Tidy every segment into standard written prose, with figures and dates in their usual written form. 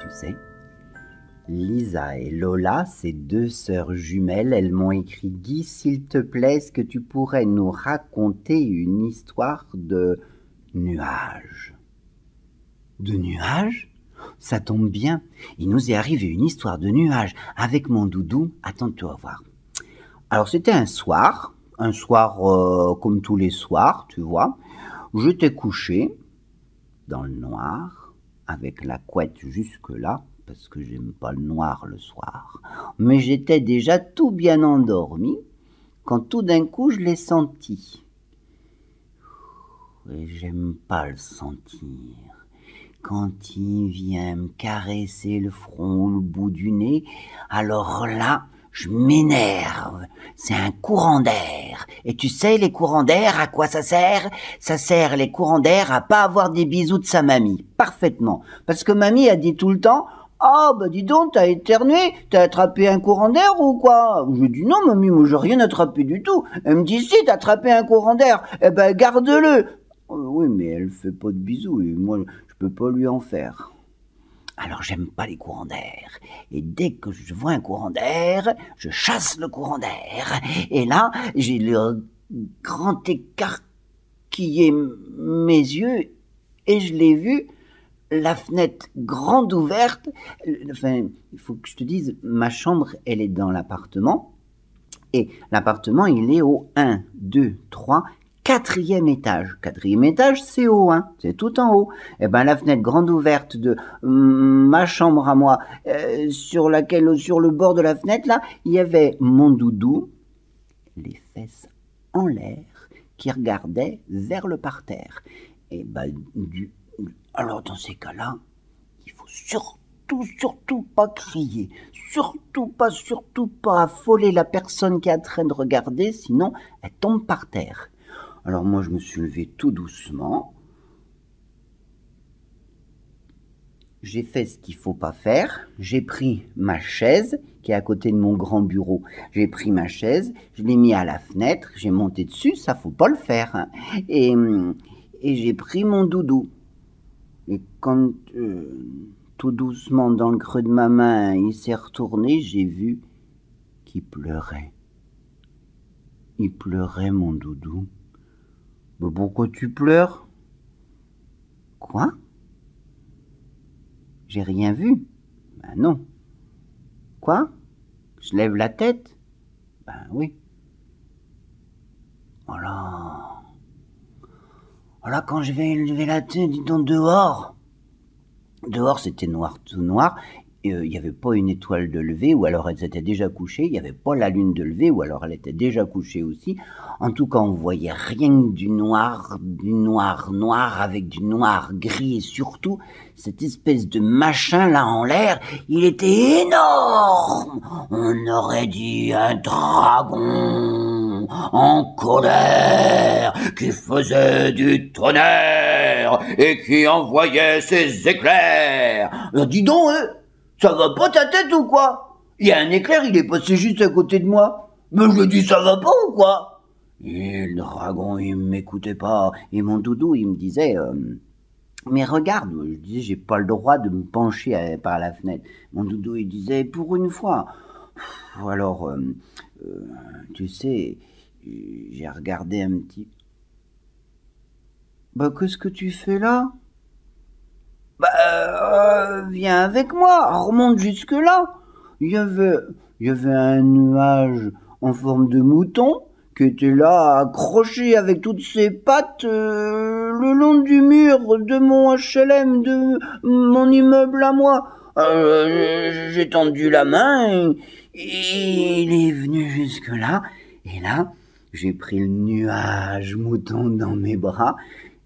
tu sais. Lisa et Lola, ces deux sœurs jumelles, elles m'ont écrit « Guy, s'il te plaît, est-ce que tu pourrais nous raconter une histoire de nuages ?» De nuages ? Ça tombe bien, il nous est arrivé une histoire de nuages avec mon doudou. Attends, tu vas voir. Alors c'était un soir comme tous les soirs, tu vois. J'étais couché dans le noir, avec la couette jusque-là, parce que j'aime pas le noir le soir. Mais j'étais déjà tout bien endormi, quand tout d'un coup je l'ai senti. Et j'aime pas le sentir. Quand il vient me caresser le front ou le bout du nez, alors là, je m'énerve. C'est un courant d'air. Et tu sais, les courants d'air, à quoi ça sert? Ça sert, les courants d'air, à pas avoir des bisous de sa mamie. Parfaitement. Parce que mamie a dit tout le temps, « Ah, bah dis donc, t'as éternué, t'as attrapé un courant d'air ou quoi ?» Je dis « Non, mamie, moi j'ai rien attrapé du tout. » Elle me dit « Si, t'as attrapé un courant d'air. Eh ben, garde-le. » Oui, mais elle fait pas de bisous et moi, je peux pas lui en faire. Alors j'aime pas les courants d'air. Et dès que je vois un courant d'air, je chasse le courant d'air. Et là, j'ai le grand écarquillé mes yeux et je l'ai vu, la fenêtre grande ouverte. Enfin, il faut que je te dise, ma chambre, elle est dans l'appartement. Et l'appartement, il est au 1, 2, 3, 4e étage. 4e étage, c'est haut, hein, c'est tout en haut. Et ben la fenêtre grande ouverte de ma chambre à moi, sur le bord de la fenêtre, là, il y avait mon doudou, les fesses en l'air, qui regardait vers le parterre. Et ben, alors dans ces cas-là, il faut surtout pas crier. Surtout pas affoler la personne qui est en train de regarder, sinon elle tombe par terre. Alors moi, je me suis levé tout doucement. J'ai fait ce qu'il faut pas faire. J'ai pris ma chaise, qui est à côté de mon grand bureau. J'ai pris ma chaise, je l'ai mis à la fenêtre, j'ai monté dessus, ça faut pas le faire. Hein. Et j'ai pris mon doudou. Et quand, tout doucement, dans le creux de ma main, il s'est retourné, j'ai vu qu'il pleurait. Il pleurait, mon doudou. Mais pourquoi tu pleures? Quoi? J'ai rien vu. Ben non. Quoi? Je lève la tête? Ben oui. Voilà. Voilà, quand je vais lever la tête, dis donc dehors. Dehors, c'était noir, tout noir. Il n'y avait pas une étoile de lever, ou alors elle s'était déjà couchée. Il n'y avait pas la lune de lever, ou alors elle était déjà couchée aussi. En tout cas, on voyait rien que du noir noir, avec du noir gris, et surtout, cette espèce de machin là en l'air, il était énorme. On aurait dit un dragon en colère, qui faisait du tonnerre, et qui envoyait ses éclairs. Dis donc, ça va pas ta tête ou quoi? Il y a un éclair, il est passé juste à côté de moi. Mais je dis, ça va pas ou quoi? Et le dragon, il m'écoutait pas. Et mon doudou, il me disait, mais regarde, je disais, j'ai pas le droit de me pencher par la fenêtre. Mon doudou, il disait, pour une fois. Alors, tu sais, j'ai regardé un petit... Bah, qu'est-ce que tu fais là? Bah, viens avec moi, remonte jusque là. Il y avait un nuage en forme de mouton qui était là, accroché avec toutes ses pattes le long du mur de mon HLM, de mon immeuble à moi. J'ai tendu la main et il est venu jusque là. Et là, j'ai pris le nuage mouton dans mes bras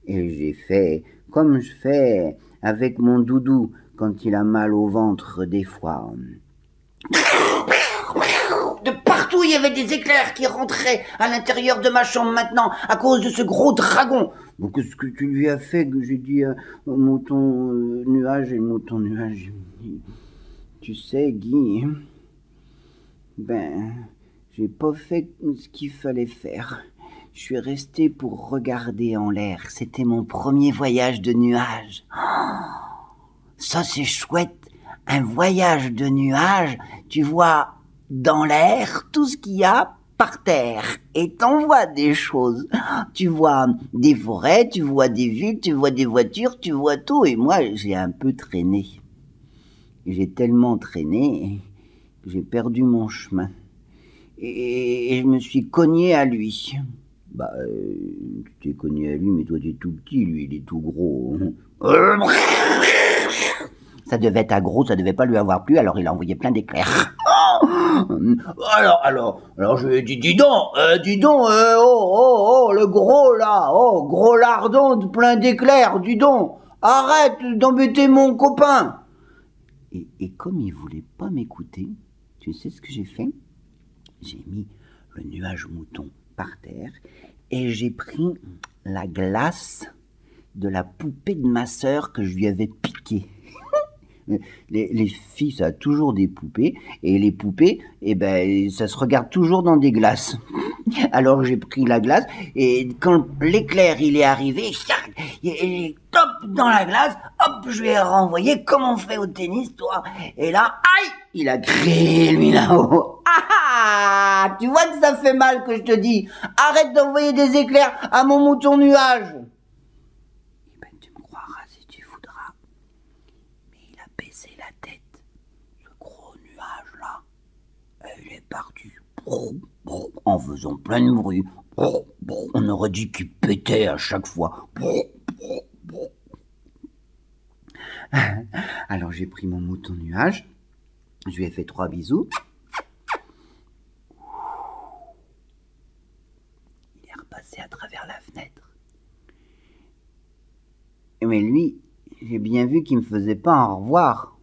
et j'ai fait comme je fais avec mon doudou quand il a mal au ventre des fois. De partout, il y avait des éclairs qui rentraient à l'intérieur de ma chambre maintenant à cause de ce gros dragon. Bon, qu'est-ce que tu lui as fait? Que j'ai dit mouton nuage, et le mouton nuage. Tu sais, Guy, ben, j'ai pas fait ce qu'il fallait faire. Je suis resté pour regarder en l'air. C'était mon premier voyage de nuage. Ça, c'est chouette. un voyage de nuages, tu vois dans l'air tout ce qu'il y a par terre et t'en vois des choses. Tu vois des forêts, tu vois des villes, tu vois des voitures, tu vois tout. Et moi, j'ai un peu traîné. J'ai tellement traîné que j'ai perdu mon chemin. Et je me suis cogné à lui. Bah, tu t'es cogné à lui, mais toi t'es tout petit, lui il est tout gros. Ça devait être gros, ça devait pas lui avoir plu, alors il a envoyé plein d'éclairs. Alors, je lui ai dit, dis donc, le gros là, gros lardon plein d'éclairs, dis donc, arrête d'embêter mon copain. Et comme il voulait pas m'écouter, tu sais ce que j'ai fait? J'ai mis le nuage mouton par terre et j'ai pris la glace de la poupée de ma sœur que je lui avais piquée. Les filles, ça a toujours des poupées, et les poupées, eh ben, ça se regarde toujours dans des glaces. Alors j'ai pris la glace, et quand l'éclair il est arrivé, il top dans la glace, hop, je lui ai renvoyé comme on fait au tennis, toi. Et là, aïe, il a crié lui là-haut. Ah, tu vois que ça fait mal que je te dis. Arrête d'envoyer des éclairs à mon mouton nuage. Eh ben, tu me croiras si tu voudras. Mais il a baissé la tête. Ce gros nuage-là, il est parti en faisant plein de bruit. On aurait dit qu'il pétait à chaque fois. Alors j'ai pris mon mouton nuage, je lui ai fait 3 bisous. Il est repassé à travers la fenêtre. Mais lui, j'ai bien vu qu'il me faisait pas un au revoir.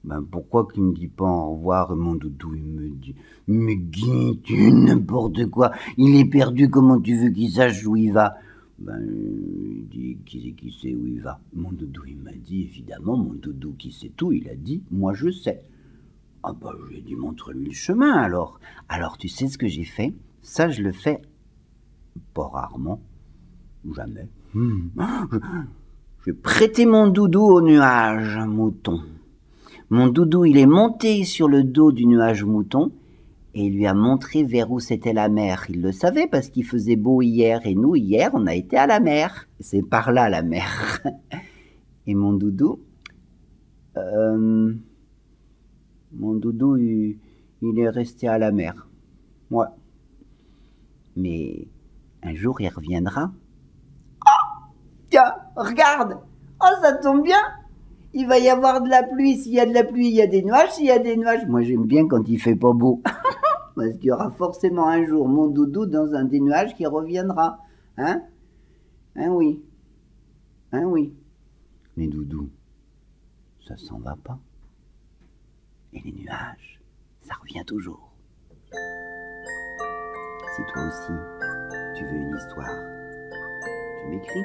Ben pourquoi qu'il me dit pas au revoir? Mon doudou, il me dit, mais Guy, tu n'importe quoi. Il est perdu, comment tu veux qu'il sache où il va? Ben, il dit, qui sait où il va? Mon doudou, il m'a dit, évidemment, mon doudou qui sait tout, il a dit, moi je sais. Ah ben, je lui ai dit, montre-lui le chemin alors. Alors, tu sais ce que j'ai fait? Ça, je le fais pas rarement, jamais. J'ai prêté mon doudou au nuage mouton. Mon doudou, il est monté sur le dos du nuage mouton et il lui a montré vers où c'était la mer. Il le savait parce qu'il faisait beau hier et nous, hier, on a été à la mer. C'est par là la mer. Et mon doudou, il est resté à la mer. Ouais. Mais un jour, il reviendra. Oh, tiens, regarde. Oh, ça tombe bien. Il va y avoir de la pluie. S'il y a de la pluie, il y a des nuages. S'il y a des nuages, moi j'aime bien quand il fait pas beau. Parce qu'il y aura forcément un jour mon doudou dans un des nuages qui reviendra. Hein? Hein oui. Hein oui. Mais doudou, ça s'en va pas. Et les nuages, ça revient toujours. Si toi aussi, tu veux une histoire, tu m'écris.